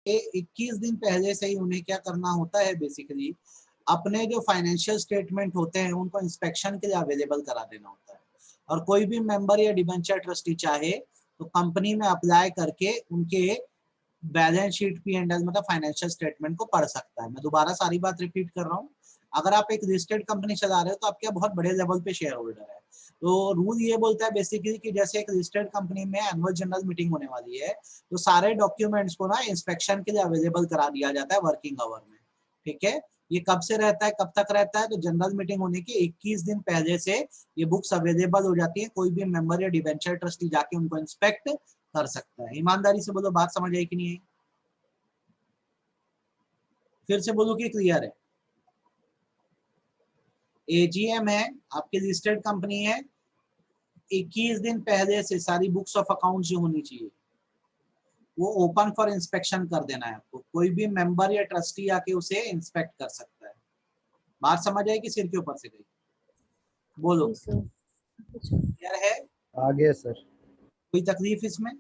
21 दिन पहले से ही उन्हें क्या करना होता है, बेसिकली अपने जो फाइनेंशियल स्टेटमेंट होते हैं उनको इंस्पेक्शन के लिए अवेलेबल करा देना होता है। और कोई भी मेंबर या डिबेंचर ट्रस्टी चाहे तो कंपनी में अप्लाई करके उनके बैलेंस शीट, P&L मतलब फाइनेंशियल स्टेटमेंट को पढ़ सकता है। मैं दोबारा सारी बात रिपीट कर रहा हूँ। अगर आप एक लिस्टेड कंपनी चला रहे हो तो आपके बहुत बड़े लेवल पे शेयर होल्डर है, तो रूल ये बोलता है बेसिकली कि जैसे एक लिस्टेड कंपनी में एनुअल जनरल मीटिंग होने वाली है तो सारे डॉक्यूमेंट्स को ना इंस्पेक्शन के लिए अवेलेबल करा दिया जाता है वर्किंग आवर में। ठीक है, ये कब से रहता है, कब तक रहता है? तो जनरल मीटिंग होने के 21 दिन पहले से ये बुक्स अवेलेबल हो जाती है। कोई भी मेंबर या डिबेंचर ट्रस्टी जाके उनको इंस्पेक्ट कर सकता है। ईमानदारी से बोलो, बात समझ आई कि नहीं है? फिर से बोलो कि क्लियर है? एजीएम है, आपकी लिस्टेड कंपनी है, 21 दिन पहले से सारी बुक्स ऑफ अकाउंट जो होनी चाहिए वो ओपन फॉर इंस्पेक्शन कर देना है आपको। कोई भी मेंबर या ट्रस्टी आके उसे इंस्पेक्ट कर सकता है। बात समझ आई कि सिर के ऊपर से गई? बोलो, क्लियर है? आगे सर। कोई तकलीफ इसमें?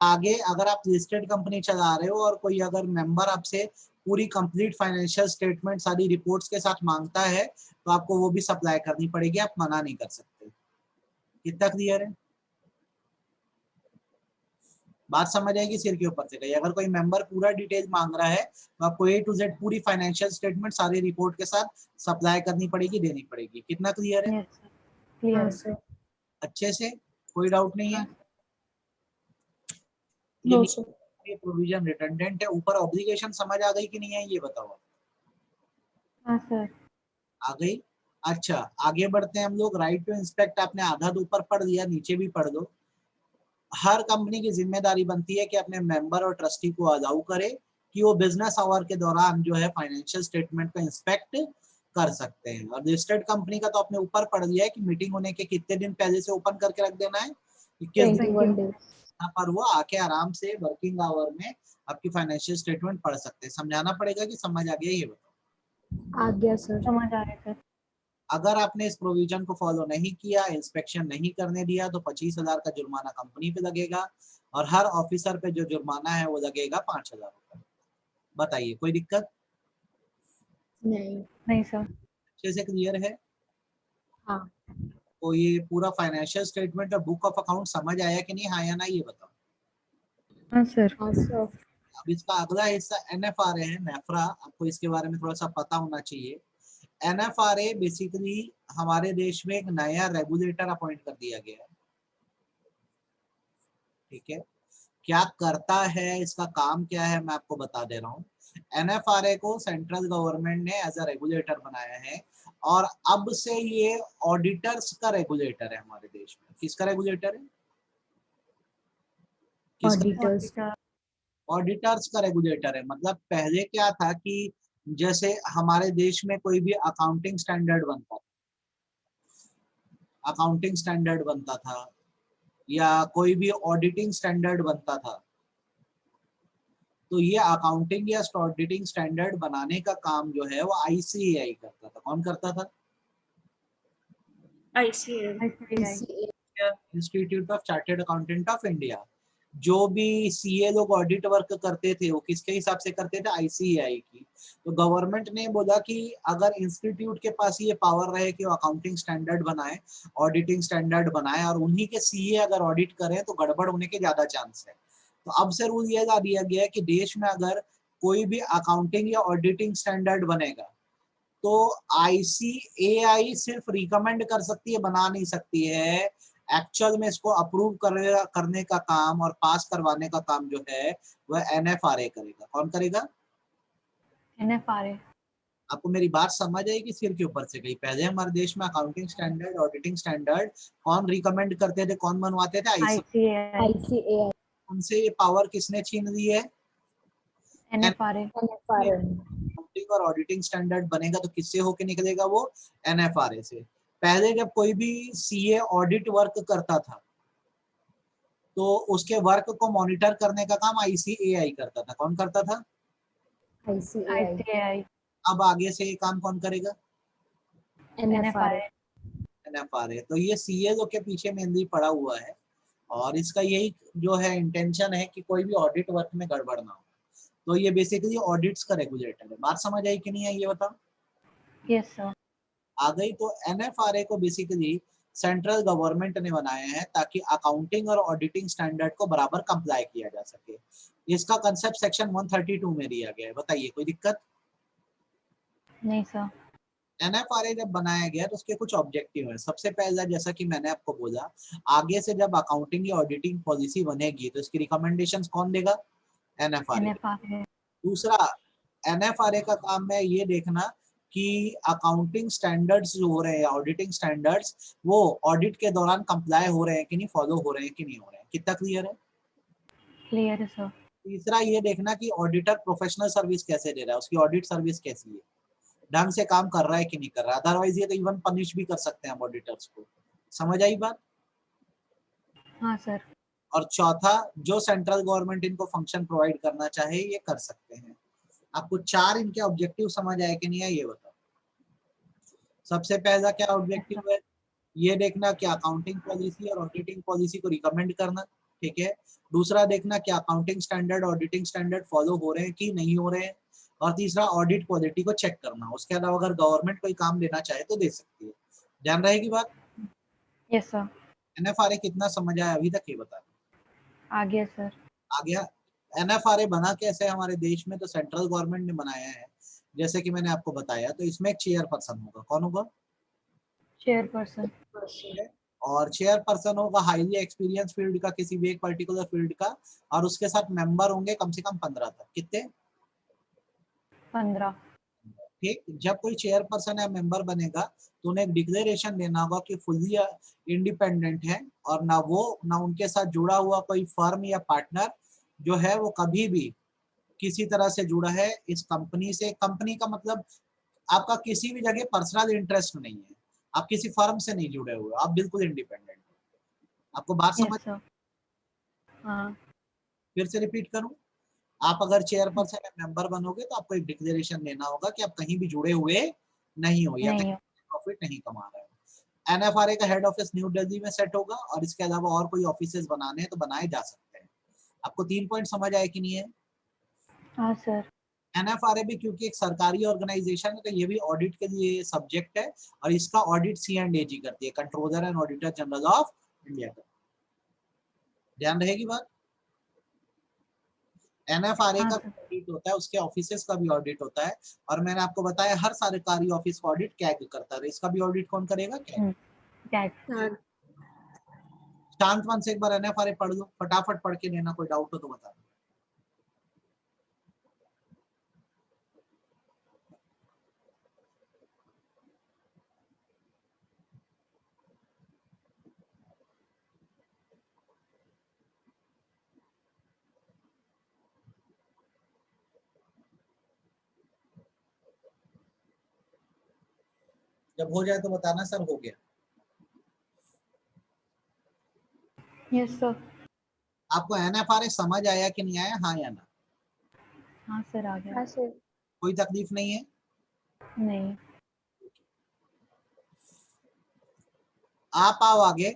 आगे अगर आप लिस्टेड कंपनी चला रहे हो और कोई अगर मेंबर आपसे पूरी कंप्लीट फाइनेंशियल स्टेटमेंट सारी रिपोर्ट्स के साथ मांगता है तो आपको वो भी सप्लाई करनी पड़ेगी, आप मना नहीं कर सकते। कितना क्लियर है? बात समझ आएगी सिर के ऊपर से गई? अगर कोई मेंबर पूरा डिटेल मांग रहा है तो आपको A to Z पूरी फाइनेंशियल स्टेटमेंट सारी रिपोर्ट के साथ सप्लाई करनी पड़ेगी, देनी पड़ेगी। कितना क्लियर है? Clear sir. अच्छे से, कोई डाउट नहीं है? No sir. ये प्रोविजन रिडंडेंट है। ऊपर ऑब्लिगेशन समझ आ गई कि नहीं है ये बताओ? हाँ सर। आ गई? अच्छा, आगे बढ़ते हैं हम लोग। राइट टू इंस्पेक्ट आपने आधा तो ऊपर पढ़ लिया, नीचे भी पढ़ दो। हर कंपनी की जिम्मेदारी बनती है कि अपने मेंबर और ट्रस्टी को अलाउ करे कि वो बिजनेस आवर के दौरान जो है फाइनेंशियल स्टेटमेंट को इंस्पेक्ट कर सकते हैं। और लिस्टेड कंपनी का तो आपने ऊपर पढ़ लिया है कि मीटिंग होने के कितने दिन पहले से ओपन करके रख देना है, 21 दिन। यहाँ पर वो आके आराम से वर्किंग आवर में आपकी फाइनेंशियल स्टेटमेंट पढ़ सकते हैं। समझाना पड़ेगा कि समझ आ गया ये बताओ? आ गया सर। समझ आ गया सर। अगर आपने इस प्रोविजन को फॉलो नहीं किया, इंस्पेक्शन नहीं करने दिया तो 25,000 का जुर्माना कंपनी पे लगेगा और हर ऑफिसर पे जो जुर्माना है वो लगेगा 5,000 रुपए। बताइए, कोई दिक्कत? नहीं सर। अच्छे से क्लियर है? हाँ। तो ये पूरा फाइनेंशियल स्टेटमेंट और बुक ऑफ अकाउंट समझ आया कि नहीं? हाँ या ना ये बताओ? हाँ सर। हाँ सर। अब इसका अगला हिस्सा NFRA है, नेफ्रा। आपको इसके बारे में थोड़ा सा पता होना चाहिए। NFRA बेसिकली हमारे देश में एक नया रेगुलेटर अपॉइंट कर दिया गया है। ठीक है, क्या करता है, इसका काम क्या है, मैं आपको बता दे रहा हूँ। NFRA को सेंट्रल गवर्नमेंट ने एज अ रेगुलेटर बनाया है और अब से ये ऑडिटर्स का रेगुलेटर है हमारे देश में। किसका रेगुलेटर है? ऑडिटर्स का। ऑडिटर्स का रेगुलेटर है। मतलब पहले क्या था कि जैसे हमारे देश में कोई भी अकाउंटिंग स्टैंडर्ड बनता था या कोई भी ऑडिटिंग स्टैंडर्ड बनता था, तो ये अकाउंटिंग या ऑडिटिंग स्टैंडर्ड बनाने का काम जो है वो ICAI करता था। कौन करता था? ICAI। Institute of chartered accountant of India. जो भी CA लोग ऑडिट वर्क करते थे वो किसके हिसाब से करते थे? ICAI की। तो गवर्नमेंट ने बोला कि अगर इंस्टीट्यूट के पास ये पावर रहे कि वो अकाउंटिंग स्टैंडर्ड बनाए, ऑडिटिंग स्टैंडर्ड बनाए और उन्हीं के CA अगर ऑडिट करें तो गड़बड़ होने के ज्यादा चांस है। तो अब से रूल ये ला दिया गया है कि देश में अगर कोई भी अकाउंटिंग या ऑडिटिंग स्टैंडर्ड बनेगा तो ICAI सिर्फ रिकमेंड कर सकती है, बना नहीं सकती है। एक्चुअल में इसको अप्रूव करने का काम और पास करवाने का काम जो है वह NFRA करेगा। कौन करेगा? NFRA। आपको मेरी बात समझ आई कि सिर के ऊपर से गई? पहले हमारे देश में अकाउंटिंग स्टैंडर्ड, ऑडिटिंग स्टैंडर्ड कौन रिकमेंड करते थे, कौन बनवाते थे? ICAI। उनसे ये पावर किसने छीन ली है? NFRA। अकाउंटिंग और ऑडिटिंग स्टैंडर्ड बनेगा तो किससे होके निकलेगा वो? NFRA से। पहले जब कोई भी CA ऑडिट वर्क करता था तो उसके वर्क को मॉनिटर करने का काम ICAI करता था। कौन करता था? ICAI। अब आगे से ये काम कौन करेगा? NFRA। NFRA। तो ये CA लोग के पीछे मेनली पड़ा हुआ है और इसका यही जो है इंटेंशन है कि कोई भी ऑडिट वर्क में गड़बड़ ना हो। तो ये बेसिकली ऑडिट्स का रेगुलेटर है। बात समझ आई कि नहीं आई ये बताओ? Yes sir. आ गई। तो एनएफआरए को बेसिकली सेंट्रल गवर्नमेंट ने बनाया है ताकि अकाउंटिंग और ऑडिटिंग स्टैंडर्ड को बराबर कंप्लाई किया जा सके। इसका कंसेप्ट सेक्शन 132 में दिया गया है। बताइए कोई दिक्कत? नहीं सर। एनएफआरए जब बनाया गया तो उसके कुछ ऑब्जेक्टिव है। सबसे पहला, जैसा कि मैंने आपको बोला, आगे से जब अकाउंटिंग या ऑडिटिंग पॉलिसी बनेगी तो इसकी रिकमेंडेशंस कौन देगा? एनएफआरए। NFRA। दूसरा, एनएफआरए का काम है ये देखना कि अकाउंटिंग स्टैंडर्ड्स जो हो रहे हैं, ऑडिटिंग स्टैंडर्ड्स, वो ऑडिट के दौरान कंप्लाई हो रहे हैं कि नहीं, फॉलो हो रहे हैं कि नहीं हो रहे हैं। कितना क्लियर है? क्लियर है सर। तीसरा, ये देखना कि ऑडिटर प्रोफेशनल सर्विस कैसे दे रहा है, उसकी ऑडिट सर्विस कैसी है, ढंग से काम कर रहा है कि नहीं कर रहा है। अदरवाइज ये तो इवन पनिश भी कर सकते हैं हम ऑडिटर्स को। समझ आई बात? हाँ सर। और चौथा, जो सेंट्रल गवर्नमेंट इनको फंक्शन प्रोवाइड करना चाहे ये कर सकते हैं। आपको चार इनके ऑब्जेक्टिव समझ आए कि नहीं है ये बताओ। सबसे पहला क्या ऑब्जेक्टिव है? ये देखना कि अकाउंटिंग पॉलिसी और ऑडिटिंग पॉलिसी को रिकमेंड करना, ठीक है। दूसरा, देखना कि accounting standard, auditing standard follow हो रहे हैं कि नहीं हो रहे हैं। और तीसरा, ऑडिट क्वालिटी को चेक करना। उसके अलावा अगर गवर्नमेंट कोई काम देना चाहे तो दे सकती है। ध्यान रहेगी बात? Yes sir. एनएफआरए कितना समझ आया अभी तक ये बता। आ गया सर। आ गया। एनएफआरए बना कैसे हमारे देश में? तो सेंट्रल गवर्नमेंट ने बनाया है, जैसे कि मैंने आपको बताया। तो इसमें एक चेयरपर्सन होगा। कौन होगा? चेयरपर्सन। ठीक है। और चेयरपर्सन होगा हाईली एक्सपीरियंस फील्ड का, किसी भी एक पर्टिकुलर फील्ड का। और उसके साथ मेंबर होंगे कम से कम 15 तक। कितने? 15। ठीक। जब कोई चेयरपर्सन या मेंबर बनेगा तो उन्हें एक डिक्लेरेशन देना होगा कि फुल्ली इंडिपेंडेंट है, और ना वो ना उनके साथ जुड़ा हुआ कोई फर्म या पार्टनर जो है वो कभी भी किसी तरह से जुड़ा है इस कंपनी से। कंपनी का मतलब आपका किसी भी जगह पर्सनल इंटरेस्ट नहीं है, आप किसी फर्म से नहीं जुड़े हुए, आप बिल्कुल इंडिपेंडेंट हो। आपको बात समझ? Yes sir. हाँ। फिर से रिपीट करूं, आप अगर चेयरपर्सन या मेंबर बनोगे तो आपको एक डिक्लेरेशन देना होगा कि आप कहीं भी जुड़े हुए नहीं हो या नहीं कहीं हो। प्रॉफिट नहीं कमा रहे हो। एनएफआरए का हेड ऑफिस न्यू दिल्ली में सेट होगा, और इसके अलावा और कोई ऑफिसेज बनाने हैं तो बनाए जा सकते हैं। आपको 3 पॉइंट समझ आए कि नहीं है? हाँ सर। एनएफआरए भी क्योंकि एक सरकारी ऑर्गेनाइजेशन है तो ये भी ऑडिट के लिए सब्जेक्ट है, और इसका ऑडिट C&AG करती है, controller and auditor general of India का। ध्यान रहेगी बात? एनएफआरए हाँ का सर। ऑडिट होता है, उसके ऑफिसेस का भी ऑडिट होता है। और मैंने आपको बताया हर सरकारी ऑफिस का ऑडिट कैग करता है, इसका भी ऑडिट कौन करेगा? कैग। कैट। शांत मन से एक बार एनएफआरए पढ़ लो, फटाफट पढ़ के देना, कोई डाउट हो तो बता। जब हो जाए तो बताना सर हो गया। Yes sir. आपको एनएफआरए समझ आया कि नहीं आया? हाँ या ना? हाँ सर आ गया। हाँ सर। कोई तकलीफ नहीं है? नहीं। आप आओ आगे।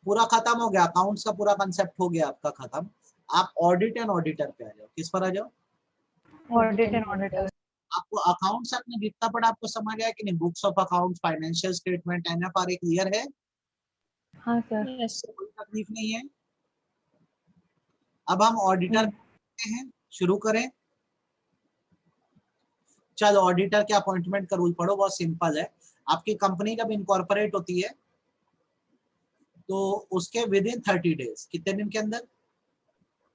पूरा खत्म हो गया, अकाउंट्स का पूरा कंसेप्ट हो गया आपका खत्म। आप ऑडिट एंड ऑडिटर पे आ जाओ। किस पर आ जाओ? Audit and auditor. आपको अकाउंट्स आपने जितना पढ़ा आपको समझ आया कि नहीं? Books of accounts, financial statement, NFRA clear है? हाँ सर। Yes sir. कोई तकलीफ नहीं है? अब हम ऑडिटर नहीं। हैं, शुरू करें। चलो, ऑडिटर के अपॉइंटमेंट का रूल पढ़ो, बहुत सिंपल है। आपकी कंपनी जब इनकॉर्पोरेट होती है तो उसके विद इन 30 डेज, कितने दिन के अंदर?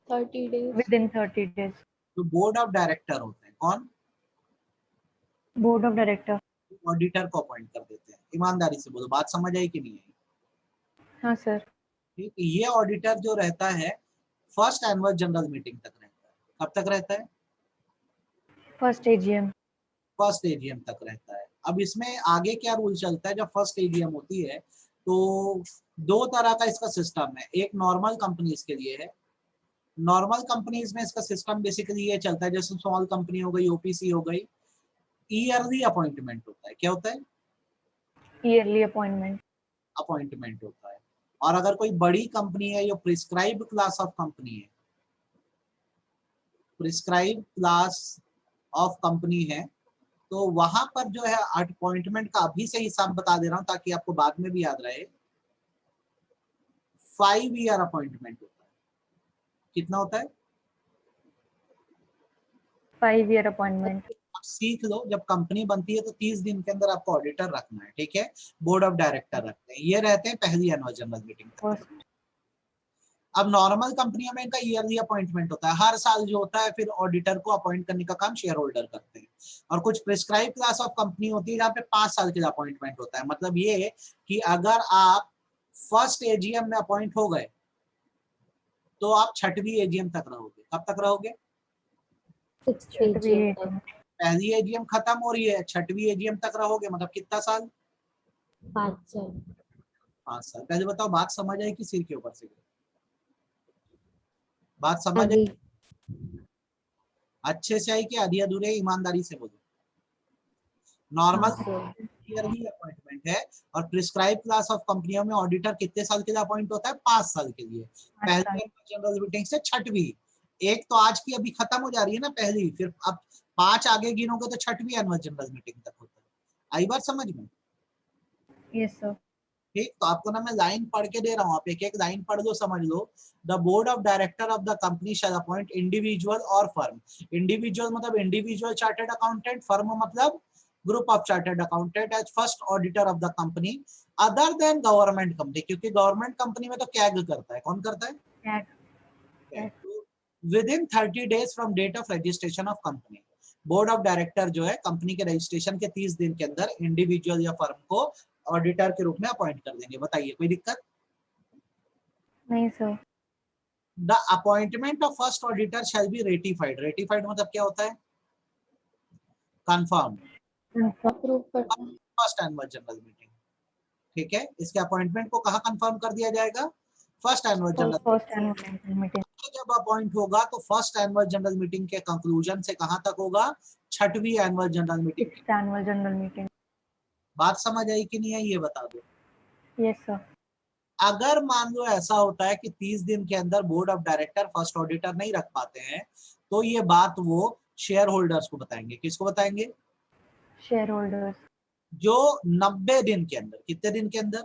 30 days। With in 30 days. जो बोर्ड ऑफ डायरेक्टर होते हैं, कौन? Board of director. ऑडिटर को अपॉइंट कर देते हैं। ईमानदारी से बोलो, बात समझ आई कि नहीं आई? हाँ सर। ठीक। ये ऑडिटर जो रहता है फर्स्ट एनुअल जनरल मीटिंग तक रहता है। कब तक रहता है? First AGM. फर्स्ट एजीएम तक रहता है। अब इसमें आगे क्या रूल चलता है? जब फर्स्ट एजीएम होती है तो दो तरह का इसका सिस्टम है। एक नॉर्मल कंपनीज के लिए है। नॉर्मल कंपनीज में इसका सिस्टम बेसिकली ये चलता है, जैसे स्मॉल कंपनी हो गई, ओपीसी हो गई, ईयरली अपॉइंटमेंट होता है। क्या होता है? Yearly appointment. अपॉइंटमेंट होता है। और अगर कोई बड़ी कंपनी है, ये प्रिस्क्राइब क्लास ऑफ कंपनी है, प्रिस्क्राइब क्लास ऑफ कंपनी है, तो वहां पर जो है अपॉइंटमेंट का अभी से हिसाब बता दे रहा हूं ताकि आपको बाद में भी याद रहे। 5 ईयर अपॉइंटमेंट होता है। कितना होता है? 5 year appointment. आप सीख लो, जब कंपनी बनती है तो 30 दिन के अंदर आपको ऑडिटर रखना है, ठीक है, बोर्ड ऑफ डायरेक्टर रखते हैं, ये रहते हैं पहली एनुअल जनरल मीटिंग तक। First. अब नॉर्मल कंपनियों में इनका ईयरली अपॉइंटमेंट होता है, हर साल जो होता है, फिर ऑडिटर को अपॉइंट करने का काम शेयर होल्डर करते हैं। और कुछ प्रिस्क्राइब क्लास ऑफ कंपनी होती है जहाँ पे 5 साल के लिए अपॉइंटमेंट होता है। मतलब ये कि अगर आप फर्स्ट एजीएम में अपॉइंट हो गए तो आप 6वीं एजीएम तक रहोगे। कब तक रहोगे? पहली एजीएम खत्म हो रही है, 6वीं एजीएम तक रहोगे, मतलब कितना साल? 5 साल। 5 साल। पहले बताओ, बात समझ आई कि सिर के ऊपर से? बात समझ आई? अच्छे से आई कि आधी अधूरे? ईमानदारी से बोलो। नॉर्मल ईयरली अपॉइंटमेंट है, और प्रिस्क्राइब क्लास ऑफ कंपनियों में ऑडिटर कितने साल के लिए अपॉइंट होता है? 5 साल के लिए। पहली जनरल मीटिंग से 6वीं, एक तो आज की अभी खत्म हो जा रही है ना पहली, फिर अब 5 आगे गिनोगे तो 6वीं एनुअल जनरल मीटिंग तक होता है। आई बात समझ में? Yes sir. ठीक, तो आपको ना मैं लाइन पढ़ के दे रहा हूँ, आप एक एक लाइन पढ़ लो, समझ लो। The board of director of the company shall appoint individual और फर्म। इंडिविजुअल मतलब इंडिविजुअल चार्टर्ड अकाउंटेंट, फर्म मतलब group of chartered accountant as first auditor of the company other than government company, क्योंकि government company में तो CAG करता है। कौन करता है? Within 30 days from date of registration of company. Board of director जो है कंपनी के रजिस्ट्रेशन के 30 दिन के अंदर इंडिविजुअल या फर्म को ऑडिटर के रूप में अपॉइंट कर देंगे। बताइए, कोई दिक्कत? नहीं sir. The appointment of first auditor shall be ratified. Ratified मतलब क्या होता है? कंफर्म। अप्रूव करना। फर्स्ट एनुअल जनरल मीटिंग, ठीक है, इसके अपॉइंटमेंट को कहाँ कंफर्म कर दिया जाएगा? First annual general. First annual meeting. जब अपॉइंट होगा तो फर्स्ट एनुअल जनरल मीटिंग के कंक्लूजन से कहां तक होगा? 6वीं annual general meeting. 6th annual general meeting. बात समझ आई कि नहीं आई, ये बता दो। Yes sir. अगर मान लो ऐसा होता है कि 30 दिन के अंदर board of director first auditor नहीं रख पाते हैं, तो ये बात वो शेयर होल्डर्स को बताएंगे। किसको बताएंगे? Shareholders. जो 90 दिन के अंदर, कितने दिन के अंदर?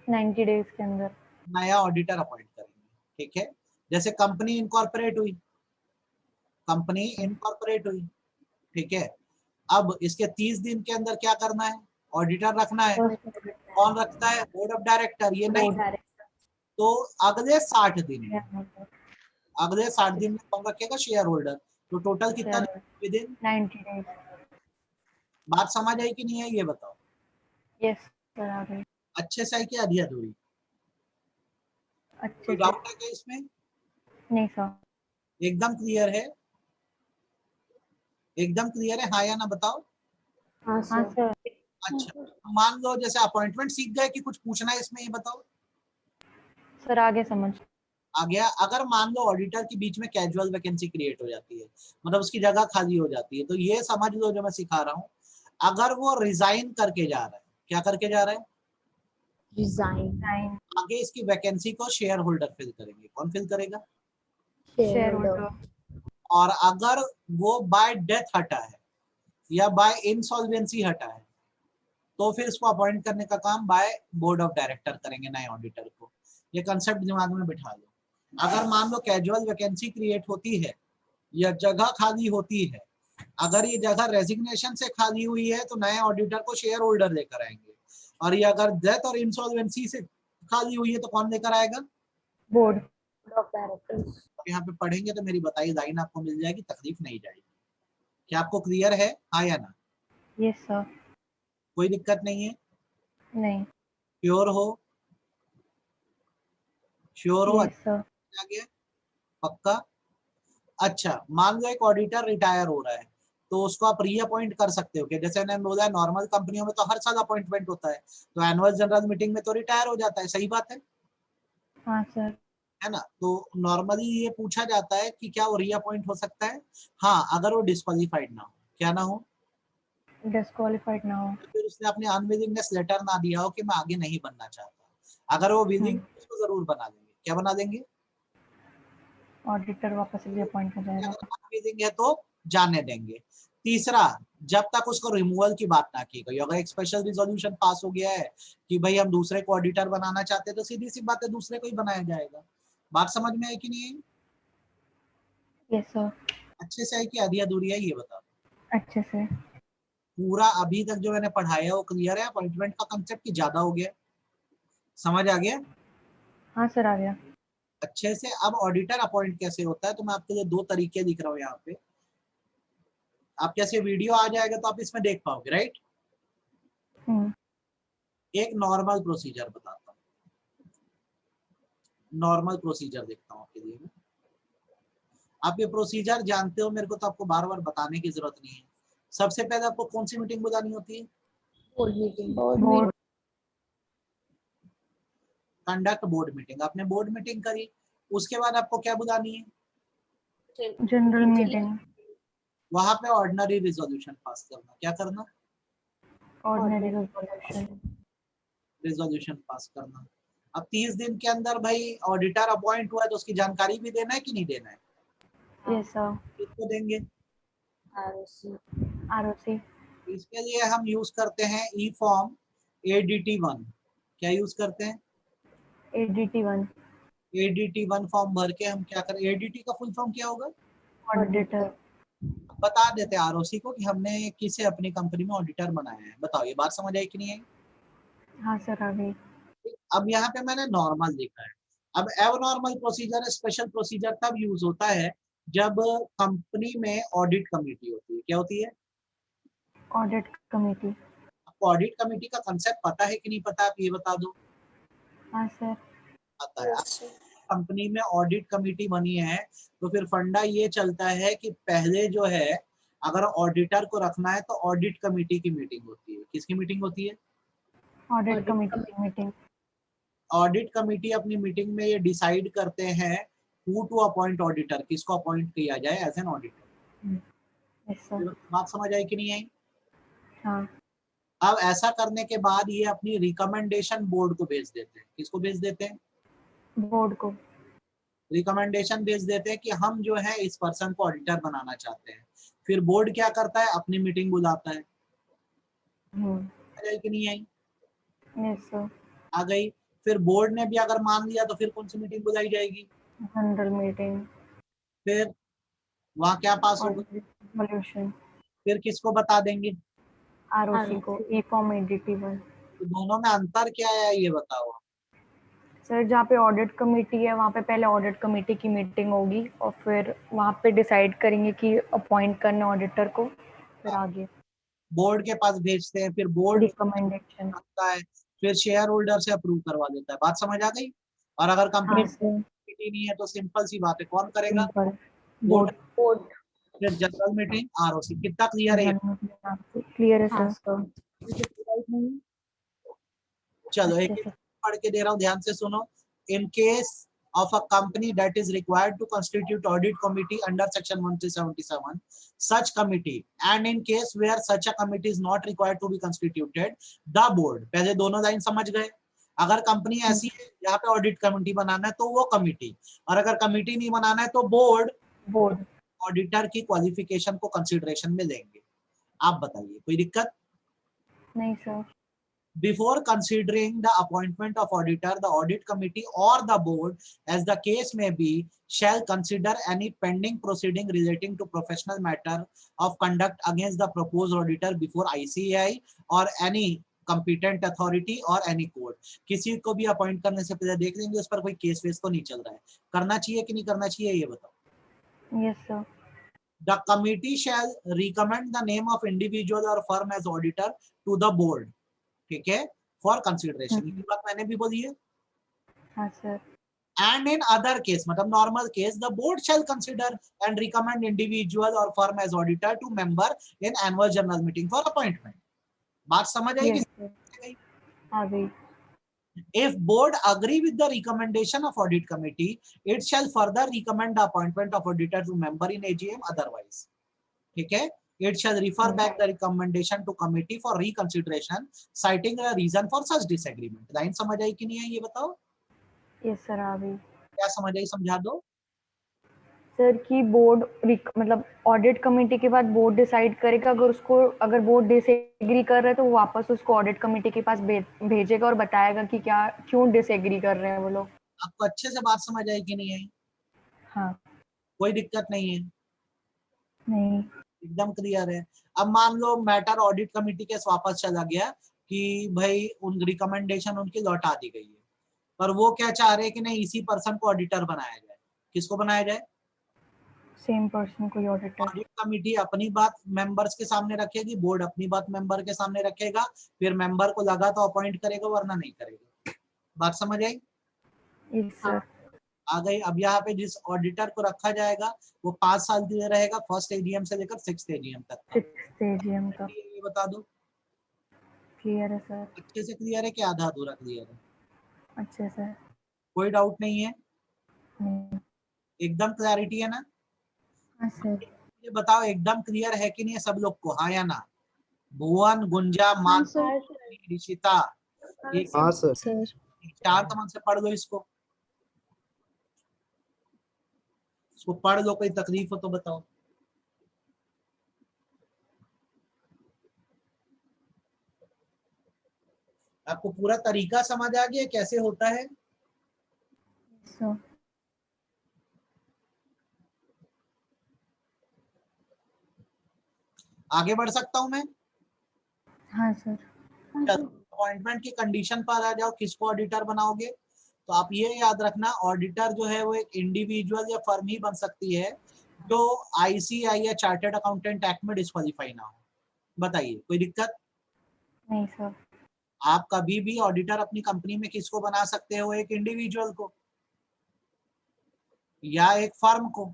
90 days के अंदर नया ऑडिटर अपॉइंट करेंगे, ठीक है। जैसे कंपनी इनकॉर्पोरेट हुई, कंपनी इनकॉर्पोरेट हुई, ठीक है, अब इसके 30 दिन के अंदर क्या करना है? ऑडिटर रखना है। कौन रखता है? Board of director. ये नहीं तो अगले 60 दिन में, अगले 60 दिन में कौन रखेगा? Share holder. तो टोटल कितना विद इन 90 days. बात समझ आई कि नहीं है, ये बताओ। Yes sir. आ गई. अच्छे से आई कि आधी अधूरी? अच्छे कोई से. डाउट है क्या इसमें? नहीं सर. एकदम क्लियर है? एकदम क्लियर है, हाँ या ना बताओ। हाँ हाँ सर। सर. अच्छा, मान लो जैसे अपॉइंटमेंट सीख गए कि कुछ पूछना है इसमें, ये बताओ। सर आगे समझ. आ गया। अगर मान लो ऑडिटर के बीच में कैजुअल वैकेंसी क्रिएट हो जाती है, मतलब उसकी जगह खाली हो जाती है, तो ये समझ लो जो मैं सिखा रहा हूँ, अगर वो रिजाइन करके जा रहा है, क्या करके जा रहा है? रिजाइन। आगे इसकी वैकेंसी को शेयर होल्डर फिल करेंगे। कौन फिल करेगा? Share holder. और अगर वो बाय डेथ हटा है या बाय इंसॉल्वेंसी हटा है, तो फिर इसको अपॉइंट करने का काम बाय बोर्ड ऑफ डायरेक्टर करेंगे, नए ऑडिटर को। ये कंसेप्ट दिमाग में बिठा लो। अगर मान लो कैजुअल वैकेंसी क्रिएट होती है या जगह खाली होती है, अगर ये जगह रेजिग्नेशन से खाली हुई है तो नए ऑडिटर को शेयर होल्डर लेकर आएंगे, और ये अगर डेथ और इंसॉल्वेंसी से खाली हुई है तो कौन लेकर आएगा? Board of directors. यहाँ पे पढ़ेंगे तो मेरी बताई लाइन आपको मिल जाएगी, तकलीफ नहीं जाएगी। क्या आपको क्लियर है, हाँ या ना? Yes sir. कोई दिक्कत नहीं है? नहीं. श्योर हो? श्योर हो? Yes sir. आ गया? पक्का? अच्छा, मान लो एक ऑडिटर रिटायर हो रहा है, तो उसको आप रीअपॉइंट कर सकते हो। जैसे मैंने बोला नॉर्मल कंपनियों में तो हर साल अपॉइंटमेंट होता है, तो एनुअल जनरल मीटिंग में तो रिटायर हो जाता है। सही बात है? हाँ सर. है ना? तो नॉर्मली ये पूछा जाता है कि क्या वो रीअपॉइंट हो सकता है? हाँ, अगर वो डिस्क्वालीफाइड ना हो। क्या ना हो? डिस्क्वालीफाइड ना हो. फिर उसने अपने अनविलिंगनेस लेटर ना दिया हो कि मैं आगे नहीं बनना चाहता। अगर वो विलिंग उसको जरूर बना देंगे। क्या बना देंगे? ऑडिटर वापस से अपॉइंट कर जाएगा। अगर विलिंग है तो जाने देंगे। तीसरा, जब तक उसको रिमूवल की बात ना की गई, अगर एक स्पेशल रिजोल्यूशन पास हो गया है कि भाई हम दूसरे को ऑडिटर बनाना चाहते हैं, तो सीधी सी बात है दूसरे को ही बनाया जाएगा। बात समझ में आई कि नहीं? Yes sir. अच्छे से आई कि आधी अधूरी है ये बताओ। अच्छे से। पूरा अभी तक जो मैंने पढ़ाया वो क्लियर है? अपॉइंटमेंट का कंसेप्ट की ज्यादा हो गया? समझ आ गया? हाँ सर आ गया। अच्छे से। अब ऑडिटर अपॉइंट कैसे होता है, तो मैं आपके लिए दो तरीके दिख रहा हूँ यहाँ पे। आप कैसे वीडियो आ जाएगा तो आप इसमें देख पाओगे, राइट? एक नॉर्मल प्रोसीजर बताता हूँ, नॉर्मल प्रोसीजर देखता हूँ आपके लिए मैं। आप ये प्रोसीजर जानते हो, मेरे को तो आपको बार बार बताने की जरूरत नहीं है। सबसे पहले आपको कौन सी मीटिंग बुलानी होती है? Board meeting. Board. Conduct board meeting. आपने बोर्ड मीटिंग करी, उसके बाद आपको क्या बुलानी है? General meeting. वहां पे ऑर्डिनरी रिजोल्यूशन पास करना। क्या करना? Ordinary resolution. रिजोल्यूशन पास करना। अब 30 दिन के अंदर भाई ऑडिटर अपॉइंट हुआ है तो उसकी जानकारी भी देना है कि नहीं देना है? Yes sir. किसको देंगे? आरओसी। आरओसी। इसके लिए हम यूज करते हैं ई फॉर्म ADT1। क्या यूज करते हैं? ADT1। ADT1 फॉर्म भर के हम क्या करें? ADT का फुल फॉर्म क्या होगा? ऑडिटर। बता देते हैं ROC को कि हमने किसे अपनी कंपनी में ऑडिटर बनाया है। बताओ ये बात समझ आई कि नहीं आई? हाँ सर आ गई। अब यहाँ पे मैंने नॉर्मल लिखा है। अब एबनॉर्मल प्रोसीजर, स्पेशल प्रोसीजर तब यूज होता है जब कंपनी में ऑडिट कमेटी होती है। क्या होती है? Audit committee. आपको ऑडिट कमेटी का कंसेप्ट पता है कि नहीं पता, आप ये बता दो। हाँ सर। पता है। कंपनी में ऑडिट कमेटी बनी है तो फिर फंडा ये चलता है कि पहले जो है अगर ऑडिटर को रखना है तो ऑडिट कमेटी की मीटिंग होती है। किसकी मीटिंग होती है? ऑडिट कमेटी की मीटिंग। ऑडिट कमेटी अपनी मीटिंग में ये डिसाइड करते हैं हु टू अपॉइंट ऑडिटर, किसको अपॉइंट किया जाए as an auditor. Yes sir. बात समझ आई कि नहीं आई? हाँ। अब ऐसा करने के बाद ये अपनी रिकमेंडेशन बोर्ड को भेज देते हैं। किसको भेज देते हैं? बोर्ड को। रिकमेंडेशन भेज देते हैं कि हम जो है इस पर्सन को ऑडिटर बनाना चाहते हैं। फिर बोर्ड क्या करता है? अपनी मीटिंग बुलाता है। आई कि नहीं आई? Yes sir. आ गई। फिर बोर्ड ने भी अगर मान लिया तो फिर कौन सी मीटिंग बुलाई जाएगी? General meeting. फिर वहां क्या पास होगा? रिजोल्यूशन। फिर किसको बता देंगे? आरओसी को। ई फॉर्म ADT1। तो दोनों में अंतर क्या है ये बताओ। सर जहाँ पे ऑडिट कमेटी है वहाँ पे पहले ऑडिट कमेटी की मीटिंग होगी और फिर वहाँ पे डिसाइड करेंगे कि अपॉइंट करना ऑडिटर को, फिर आगे बोर्ड के पास भेजते हैं, फिर बोर्ड रिकमेंडेशन। आता है, फिर शेयर होल्डर से अप्रूव करवा देता है। बात समझ आ गई? और अगर कंपनी हाँ सर। नहीं है तो सिंपल सी बात है, कौन करेगा? सिंपल। बोर्ड। बोर्ड। फिर जनरल मीटिंग ROC। कितना क्लियर है? क्लियर है हाँ सर। सर। चलो एक अच्छे एक से। पढ़ के दे रहा हूँ, ध्यान से सुनो। In case of a company that is required to constitute audit committee under section 1377, such committee, and in case where such a committee is not required to be constituted, the board। पहले दोनों line समझ गए? अगर company ऐसी है जहाँ पे audit committee बनाना है तो वो कमिटी, और अगर कमिटी नहीं बनाना है तो बोर्ड बोर्ड। ऑडिटर की क्वालिफिकेशन को कंसिडरेशन में लेंगे। आप बताइए कोई दिक्कत? नहीं sir. Before considering the appointment of auditor, the audit committee or the board, as the case may be, shall consider any pending proceeding relating to professional matter of conduct against the proposed auditor before ICAI or any competent authority or any court। किसी को भी appoint करने से पहले देख लेंगे उस पर कोई केस वेस तो नहीं चल रहा है। करना चाहिए कि नहीं करना चाहिए ये बताओ। Yes sir. The committee shall recommend the name of individual or firm as auditor to the board, ठीक है, फॉर कंसिडरेशन। ये बात मैंने भी बोली है। हाँ sir. And in other case, मतलब normal case, the board shall consider and recommend individual और firm as auditor to member in annual general meeting for appointment. बात समझ आई कि नहीं? आ गई। If board agree with the recommendation of audit committee, it shall further recommend the appointment of auditor to member in AGM otherwise। ठीक है, It shall refer back the recommendation to committee for reconsideration, citing a reason for such disagreement. Line समझ आई कि नहीं है ये बताओ? Yes sir आ गई क्या समझ आई समझा दो। सर कि बोर्ड मतलब ऑडिट कमेटी के बाद बोर्ड डिसाइड करेगा, अगर बोर्ड डिसएग्री कर रहा है तो वो वापस उसको ऑडिट कमेटी के पास भेजेगा और बताएगा कि क्या क्यों डिसएग्री कर रहे हैं वो लोग। आपको अच्छे से बात समझ आई कि नहीं आई? हाँ कोई दिक्कत नहीं है? नहीं एकदम क्लियर है। अब मान लो मैटर ऑडिट कमेटी के वापस चला गया कि भाई उन रिकमेंडेशन उनकी लौटा दी गई है, पर वो क्या चाह रहे हैं कि नहीं इसी पर्सन को ऑडिटर बनाया जाए। किसको बनाया जाए? सेम पर्सन को ऑडिटर। ऑडिट कमेटी अपनी बात मेंबर्स के सामने रखेगी, बोर्ड अपनी बात मेंबर के सामने रखेगा, फिर मेंबर को लगा तो अपॉइंट करेगा वरना नहीं करेगा। बात समझ आई? यस सर आ गई। अब यहाँ पे जिस ऑडिटर को रखा जाएगा वो 5 साल के लिए रहेगा, फर्स्ट एजीएम से लेकर 6th एजीएम तक। 6th एजीएम का। ये बता दो। क्लियर है सर। अच्छे से क्लियर है कि आधा अधूरा क्लियर है? अच्छे सर। कोई डाउट नहीं है? नहीं। एकदम क्लैरिटी है ना? हाँ सर। ये बताओ एकदम क्लियर है कि नहीं है सब लोग को, हाँ या ना? भुवन, गुंजा, मानसी, ऋषिता, हाँ सर। 4 तमन से पढ़ लो इसको पढ़ लो। कोई तकलीफ हो तो बताओ। आपको पूरा तरीका समझ आ गया कैसे होता है? सर आगे बढ़ सकता हूं मैं? हाँ सर। अपॉइंटमेंट की कंडीशन पर आ जाओ, किसको ऑडिटर बनाओगे? तो आप ये याद रखना, ऑडिटर जो है वो एक इंडिविजुअल या फर्म ही बन सकती है जो आईसीआई या चार्टर्ड अकाउंटेंट एक्ट में डिस्क्वालीफाई ना हो। बताइए कोई दिक्कत? नहीं सर। आप कभी भी ऑडिटर अपनी कंपनी में किसको बना सकते हो? एक इंडिविजुअल को या एक फर्म को,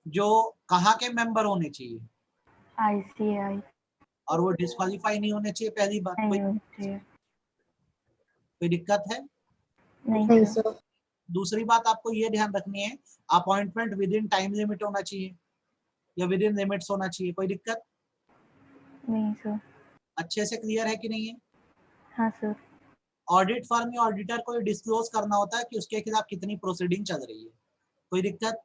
जो कहाँ के मेंबर होने चाहिए आईसीआई। और वो डिस्क्वालीफाई नहीं होने चाहिए। पहली बात। नहीं होनी चाहिए। कोई दिक्कत है? नहीं सर। दूसरी बात आपको ये ध्यान रखनी है, appointment with in time limit होना चाहिए या विद इन लिमिट्स होना चाहिए। कोई दिक्कत? नहीं सर। अच्छे से क्लियर है कि नहीं है? हाँ सर। ऑडिट फर्म या ऑडिटर को डिस्क्लोज करना होता है कि उसके खिलाफ कितनी प्रोसीडिंग चल रही है। कोई दिक्कत?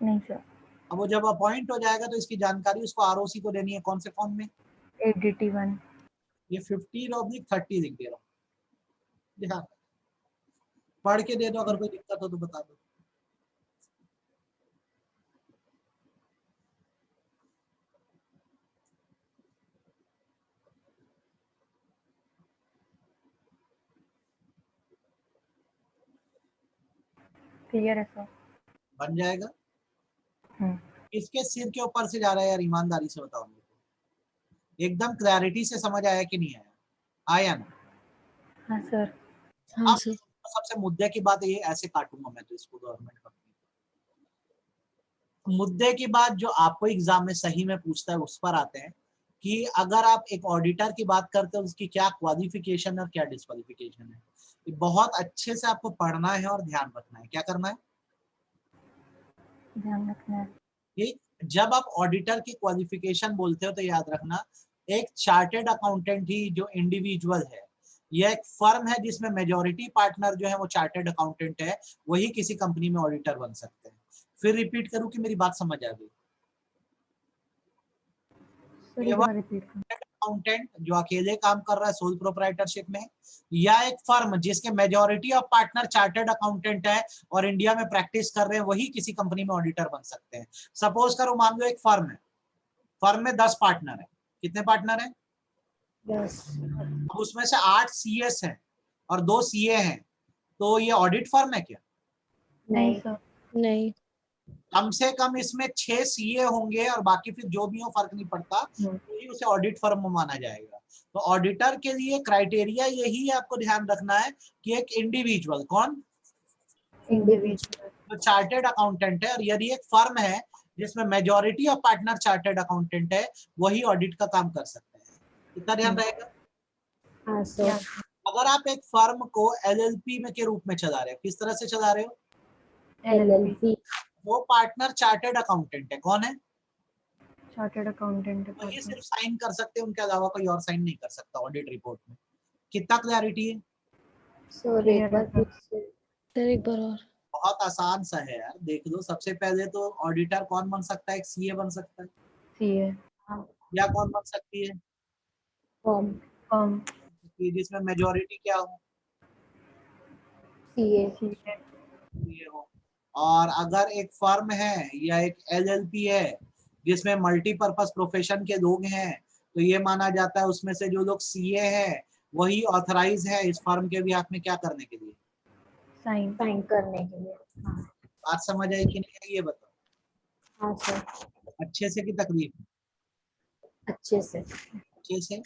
नहीं सर। अब वो जब अपॉइंट हो जाएगा तो इसकी जानकारी उसको आरओसी को देनी है। कौन से फॉर्म में? ADT 1। ये 50/30 लिख दे रहा हूँ, ध्यान पढ़ के दे दो। अगर कोई दिक्कत हो तो बता दो। क्लियर है सर। बन जाएगा। किसके सिर के ऊपर से जा रहा है यार? ईमानदारी से बताओ मेरे को। एकदम क्लैरिटी से समझ आया कि नहीं आया? आया ना? हाँ सर। अब सबसे मुद्दे की बात ये, ऐसे काटूंगा मैं तो इसको गवर्नमेंट कंपनी। मुद्दे की बात जो आपको एग्जाम में सही में पूछता है उस पर आते हैं कि अगर आप एक ऑडिटर की बात करते हो उसकी क्या क्वालिफिकेशन और क्या डिस्क्वालिफिकेशन है। ये बहुत अच्छे से आपको पढ़ना है और ध्यान रखना है। क्या करना है? ध्यान रखना है। ठीक। जब आप ऑडिटर की क्वालिफिकेशन बोलते हो तो याद रखना, एक चार्टेड अकाउंटेंट ही जो इंडिविजुअल है, यह एक फर्म है जिसमें मेजॉरिटी पार्टनर जो है वो चार्टेड अकाउंटेंट है, वही किसी कंपनी में ऑडिटर बन सकते हैं। फिर रिपीट करूं कि मेरी बात समझ आ गई? अकाउंटेंट जो अकेले काम कर रहा है सोल प्रोप्राइटरशिप में, या एक फर्म जिसके majority of partner chartered accountant है और इंडिया में प्रैक्टिस कर रहे हैं, वही किसी कंपनी में ऑडिटर बन सकते हैं। सपोज करो मान लो एक फर्म है, फर्म में 10 पार्टनर है। कितने पार्टनर है? 10। अब उसमें से 8 सीएस हैं और 2 सीए हैं, तो ये ऑडिट फर्म है क्या? नहीं सर। नहीं। कम से कम इसमें 6 सीए होंगे और बाकी फिर जो भी हो फर्क नहीं पड़ता, तो उसे ऑडिट फर्म माना जाएगा। तो ऑडिटर के लिए क्राइटेरिया यही है, आपको ध्यान रखना है कि एक इंडिविजुअल, कौन? इंडिविजुअल। तो चार्टेड अकाउंटेंट है, और यदि एक फर्म है जिसमें majority of partner chartered accountant है, वही ऑडिट का काम कर सकते हैं। कितना ध्यान रहेगा? हाँ सर। अगर आप एक फर्म को एलएलपी में के रूप में चला रहे हो, किस तरह से चला रहे हो? LLP। वो पार्टनर चार्टर्ड अकाउंटेंट है। कौन है? चार्टर्ड अकाउंटेंट तो ये सिर्फ साइन कर सकते हैं, उनके अलावा कोई और साइन नहीं कर सकता ऑडिट रिपोर्ट में। कितना क्लैरिटी है? सर एक बार फिर से। सर एक बार और। बहुत आसान सा है यार, देख लो। सबसे पहले तो ऑडिटर कौन बन सकता है? एक सीए बन सकता है, सीए या कौन बन सकती है? फॉर्म फर्म कि जिसमें मेजोरिटी क्या हो? सीए सीए हो। और अगर एक फर्म है या एक एलएलपी है जिसमें मल्टीपर्पस प्रोफेशन के लोग हैं, तो ये माना जाता है उसमें से जो लोग सीए हैं वही ऑथराइज है इस फर्म के बिहाफ में क्या करने के लिए? साइन साइन करने के लिए। हाँ बात समझ आई कि नहीं आई ये बताओ। हाँ सर, अच्छे से की तकलीफ? अच्छे से। अच्छे से।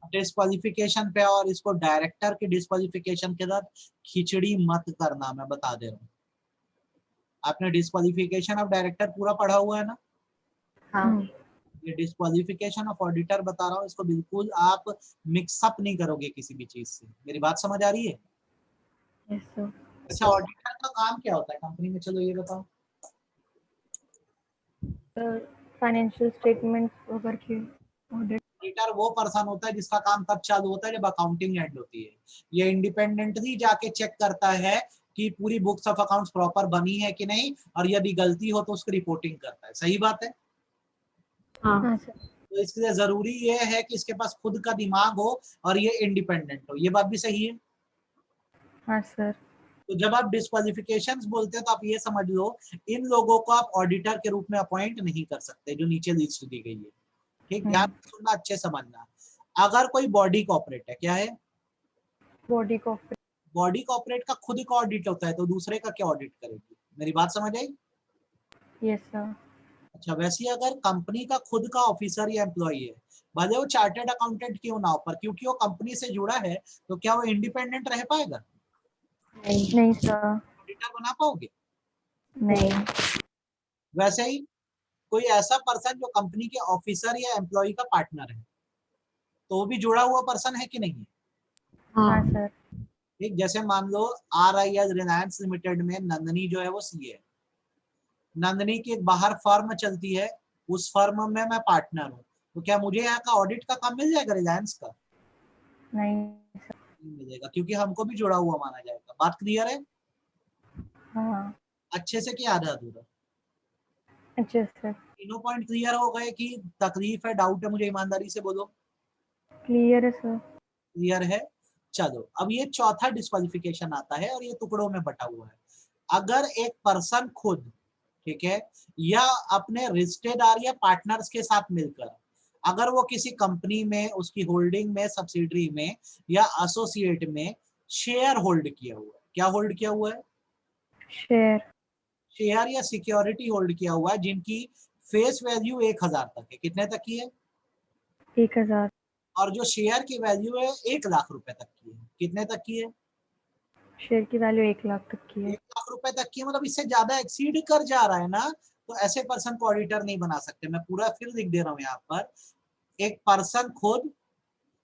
डिस्क्वालिफिकेशन पे, और इसको डायरेक्टर के डिस्क्वालिफिकेशन के साथ खिचड़ी मत करना, मैं बता दे रहा हूँ। आपने डिस्क्वालिफिकेशन ऑफ डायरेक्टर पूरा पढ़ा हुआ है ना? हाँ ये डिस्क्वालिफिकेशन ऑफ ऑडिटर बता रहा हूँ, इसको बिल्कुल आप मिक्सअप नहीं करोगे किसी भी चीज से। मेरी बात समझ आ रही है? Yes sir. अच्छा, ऑडिटर का काम क्या होता है कंपनी में, चलो ये बताओ। सर फाइनेंशियल स्टेटमेंट वगैरह की ऑडिट। ऑडिटर वो पर्सन होता है जिसका काम तब चालू होता है जब अकाउंटिंग एंड होती है। ये इंडिपेंडेंटली जाके चेक करता है कि पूरी बुक्स ऑफ अकाउंट्स प्रॉपर बनी है कि नहीं, और यदि गलती हो तो उसकी रिपोर्टिंग करता है। सही बात है? हाँ हाँ सर। तो इसके लिए जरूरी ये है कि इसके पास खुद का दिमाग हो और ये इंडिपेंडेंट हो। ये बात भी सही है? हाँ सर। तो जब आप डिस्क्वालिफिकेशंस बोलते हैं तो आप ये समझ लो इन लोगों को आप ऑडिटर के रूप में अपॉइंट नहीं कर सकते, जो नीचे लिस्ट दी गई है। ठीक, ध्यान से सुनना, अच्छे समझना। अगर कोई बॉडी कॉर्पोरेट है, क्या है? बॉडी को बॉडी कॉर्पोरेट का खुद का ऑडिट होता है, तो दूसरे का क्या ऑडिट करेगी? मेरी बात समझ आई? Yes sir. अच्छा, वैसे ही अगर कंपनी का खुद का ऑफिसर या एम्प्लॉई है, भले वो चार्टर्ड अकाउंटेंट क्यों ना हो, पर क्योंकि वो कंपनी से जुड़ा है तो क्या वो इंडिपेंडेंट रह पाएगा? नहीं सर। ऑडिटर बना पाओगे? नहीं। वैसे ही कोई ऐसा पर्सन जो कंपनी के ऑफिसर या एम्प्लॉय का पार्टनर है, तो वो भी जुड़ा हुआ पर्सन है कि नहीं है? हाँ हाँ सर। ठीक, जैसे मान लो RIS रिलायंस लिमिटेड में नंदनी जो है वो सीए है। नंदनी की एक बाहर फर्म चलती है, उस फर्म में मैं पार्टनर हूँ, तो क्या मुझे यहाँ का ऑडिट का काम मिल जाएगा रिलायंस का? नहीं नहीं मिलेगा, क्योंकि हमको भी जुड़ा हुआ माना जाएगा। बात क्लियर है? हाँ अच्छे से क्या आधा अधूरा? अच्छे सर। तीनों पॉइंट क्लियर हो गए कि तकलीफ है, डाउट है? मुझे ईमानदारी से बोलो। क्लियर है सर। क्लियर है? चलो, अब ये चौथा डिस्क्वालिफिकेशन आता है और ये टुकड़ों में बटा हुआ है। अगर एक पर्सन खुद, ठीक है, या अपने रिश्तेदार या पार्टनर्स के साथ मिलकर अगर वो किसी कंपनी में, उसकी होल्डिंग में, सब्सिडरी में या एसोसिएट में शेयर होल्ड किया हुआ है, क्या होल्ड किया हुआ है? शेयर शेयर या सिक्योरिटी होल्ड किया हुआ है जिनकी फेस वैल्यू 1000 तक है। कितने तक की है? 1000। और जो शेयर की वैल्यू है 1,00,000 रुपए तक की है। कितने तक की है? शेयर की वैल्यू 1 लाख तक की है। 1,00,000 रुपए तक की, मतलब इससे ज्यादा एक्सीड कर जा रहा है ना, तो ऐसे पर्सन को ऑडिटर नहीं बना सकते। मैं पूरा फिर लिख दे रहा हूँ यहाँ पर। एक पर्सन खुद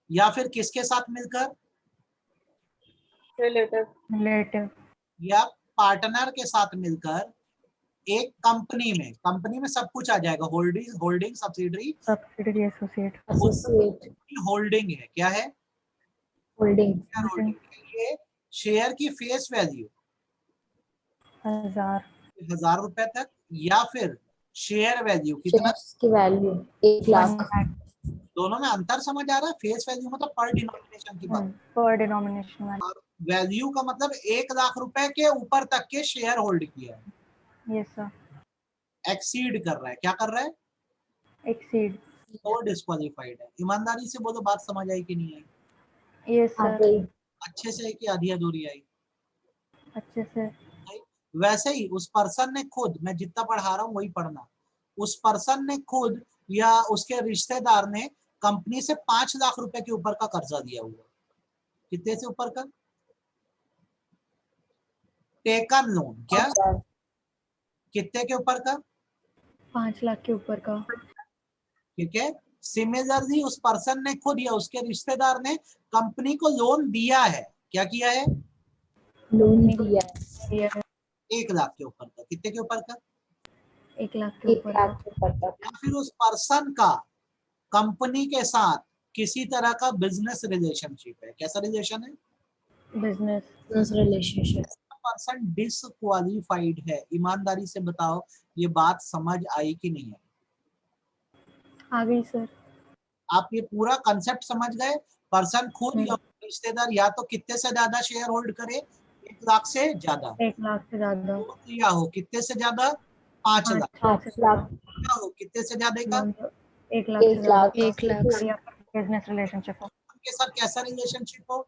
या फिर किसके साथ मिलकर, रिलेटिव या पार्टनर के साथ मिलकर एक कंपनी में सब कुछ आ जाएगा, holding subsidiary, subsidiary associate associate holding है। क्या है? होल्डिंग शेयर होल्डिंग है। ये शेयर की फेस वैल्यू 1000। 1,000 रुपए तक, या फिर शेयर वैल्यू कितना? शेयर्स की वैल्यू 1,00,000। 1 लाख दोनों में अंतर समझ आ रहा है? फेस वैल्यू मतलब पर डिनोमिनेशन की बात, पर डिनोमिनेशन वाली। और वैल्यू का मतलब 1,00,000 रुपए के ऊपर तक के शेयर होल्ड किया है। Yes sir. एक्सीड कर रहा है, क्या कर रहा है? एक्सीड। तो डिस्क्वालिफाइड है। ईमानदारी से बोलो, बात समझ आई कि नहीं आई? यस आ सर। गई। अच्छे से है कि आधी अधूरी आई? अच्छे से। वैसे ही उस पर्सन ने खुद, मैं जितना पढ़ा रहा हूँ वही पढ़ना, उस पर्सन ने खुद या उसके रिश्तेदार ने कंपनी से 5,00,000 रुपए के ऊपर का कर्जा दिया हुआ। कितने से ऊपर का? Taken loan. क्या? कितने के ऊपर का? 5 लाख के ऊपर का। ठीक है। सिमिलरली उस पर्सन ने खुद या उसके रिश्तेदार ने कंपनी को लोन दिया है। क्या किया है? लोन दिया है। 1,00,000 के ऊपर का। कितने के ऊपर का? 1 लाख के 1 ऊपर लाख के ऊपर तक। या फिर उस पर्सन का कंपनी के साथ किसी तरह का बिजनेस रिलेशनशिप है। कैसा रिलेशन है? Business relationship. पर्सन डिसक्वालीफाइड है। ईमानदारी से बताओ ये बात समझ आई कि नहीं आई? आ गई सर। आप ये पूरा कंसेप्ट समझ गए? पर्सन खुद या रिश्तेदार या तो कितने से ज्यादा शेयर होल्ड करे, 1 लाख से ज्यादा, 1 लाख से ज्यादा, या हो कितने से ज्यादा, 5 लाख, 5 लाख, या हो कितने से ज्यादा का, 1 लाख से 1 ज्यादा, लाख, 1 लाख और या फिर बिजनेस रिलेशनशिप हो। उनके साथ कैसा रिलेशनशिप हो।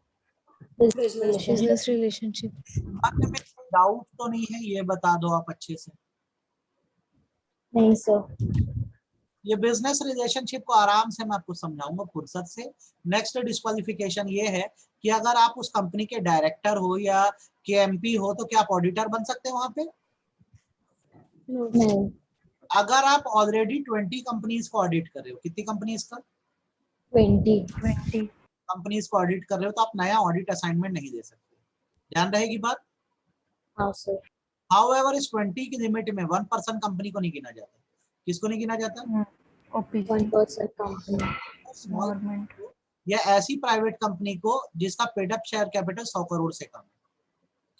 Business relationship. बात में डाउट तो नहीं है, ये बता दो आप अच्छे से। नहीं सर। ये बिजनेस रिलेशनशिप को आराम से मैं आपको समझाऊंगा फुर्सत से। नेक्स्ट डिस्क्वालिफिकेशन ये है कि अगर आप उस कंपनी के डायरेक्टर हो या केएमपी हो तो क्या आप ऑडिटर बन सकते हैं वहां पे? नहीं। अगर आप ऑलरेडी 20 कंपनीज को ऑडिट कर रहे हो, कितनी कंपनीज का? 20 कंपनीज को ऑडिट कर रहे हो तो आप नया ऑडिट असाइनमेंट नहीं दे सकते। ध्यान रहेगी बात। हाँ सर। हाउएवर इस 20 की लिमिट में 1% कंपनी को नहीं गिना जाता। किसको नहीं गिना जाता? ओपीसी 1% कंपनी, स्मॉल गवर्नमेंट या ऐसी प्राइवेट कंपनी को जिसका paid up share capital 100 crore से कम है।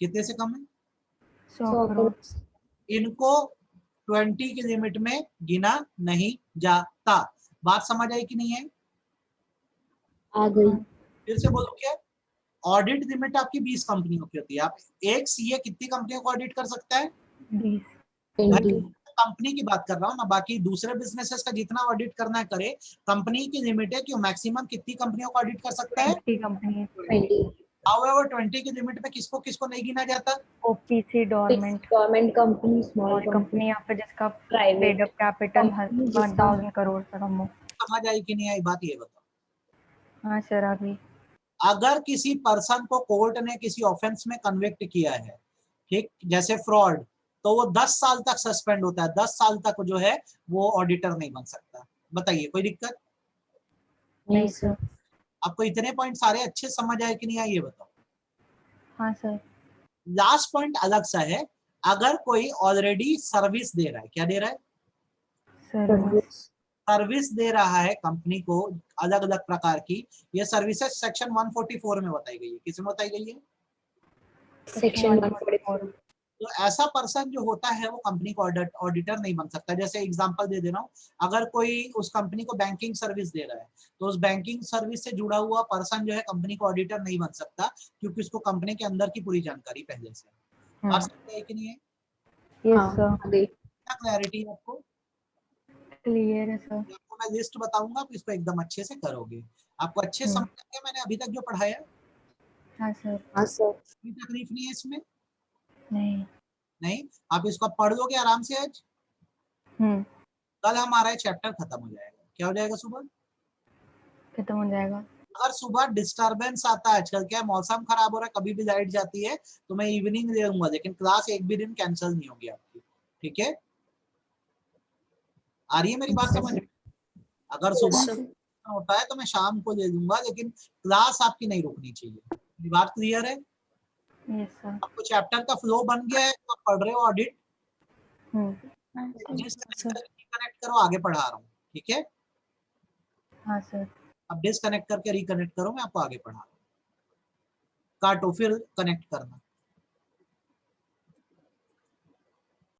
कितने से कम है? 100 करोड़। इनको 20 की लिमिट में गिना नहीं जाता। बात समझ आई कि नहीं है? आ गई। फिर से बोलो क्या? ऑडिट लिमिट आपकी 20 कंपनियों की होती है। आप एक सीए कितनी कंपनियों को ऑडिट कर सकता है? 20 कंपनी की बात कर रहा हूँ ना, बाकी दूसरे बिजनेसेस का जितना ऑडिट करना है करे। कंपनी की लिमिट है कि मैक्सिमम कितनी कंपनियों को ऑडिट कर सकता है? 20 कंपनी। 20 हाउएवर 20 की लिमिट में किसको किसको नहीं गिना जाता? OPC government government company, small company या फिर जिसका private paid up capital company जिसका 1000 करोड़ से कम हो। समझ आई कि नहीं आई बात, ये बताओ। हाँ सर, आ गई। अगर किसी पर्सन को कोर्ट ने किसी ऑफेंस में कन्विक्ट किया है, ठीक, जैसे फ्रॉड, तो वो 10 साल तक सस्पेंड होता है। 10 साल तक जो है वो ऑडिटर नहीं बन सकता। बताइए कोई दिक्कत? नहीं सर। आपको इतने पॉइंट सारे अच्छे समझ आए कि नहीं आए ये बताओ। हाँ सर। लास्ट पॉइंट अलग सा है। अगर कोई ऑलरेडी सर्विस दे रहा है, क्या दे रहा है? सर्विस। सर्विस दे रहा है कंपनी को अलग अलग प्रकार की, ये सर्विसेज सेक्शन 144 में बताई गई है। किसमें बताई गई है? सेक्शन 144। तो ऐसा पर्सन जो होता है वो कंपनी को ऑडिटर नहीं बन सकता। जैसे एग्जांपल दे रहा हूँ, अगर कोई उस कंपनी को बैंकिंग सर्विस दे रहा है तो उस बैंकिंग सर्विस से जुड़ा हुआ पर्सन जो है कंपनी को ऑडिटर नहीं बन सकता, क्योंकि उसको कंपनी के अंदर की पूरी जानकारी पहले से है। बात समझ आई कि नहीं है? यस सर, क्या क्लैरिटी है आपको? क्लियर है सर। आपको मैं लिस्ट बताऊंगा, आप इसको एकदम अच्छे से करोगे। आपको अच्छे समझ आया मैंने अभी तक जो पढ़ाया? हाँ सर। हाँ सर। कोई तकलीफ नहीं है इसमें? नहीं। नहीं? आप इसको पढ़ लोगे आराम से आज। कल हमारा चैप्टर खत्म हो जाएगा। क्या हो जाएगा? सुबह खत्म हो जाएगा। अगर सुबह डिस्टरबेंस आता है, आजकल क्या है मौसम खराब हो रहा है, कभी भी लाइट जाती है, तो मैं इवनिंग दे दूंगा, लेकिन क्लास एक भी दिन कैंसिल नहीं होगी आपकी। ठीक है? आ रही है मेरी बात समझ? अगर सुबह होता है तो मैं शाम को दे दूंगा, लेकिन क्लास आपकी नहीं रुकनी चाहिए। मेरी बात क्लियर है? Yes sir. आपको चैप्टर का फ्लो बन गया है तो आप पढ़ रहे हो ऑडिट। डिस्कनेक्ट करो, आगे पढ़ा रहा हूँ। ठीक है? हाँ सर। अब डिस्कनेक्ट करके रिकनेक्ट करो, मैं आपको आगे पढ़ा रहा हूँ। काटो फिर कनेक्ट करना।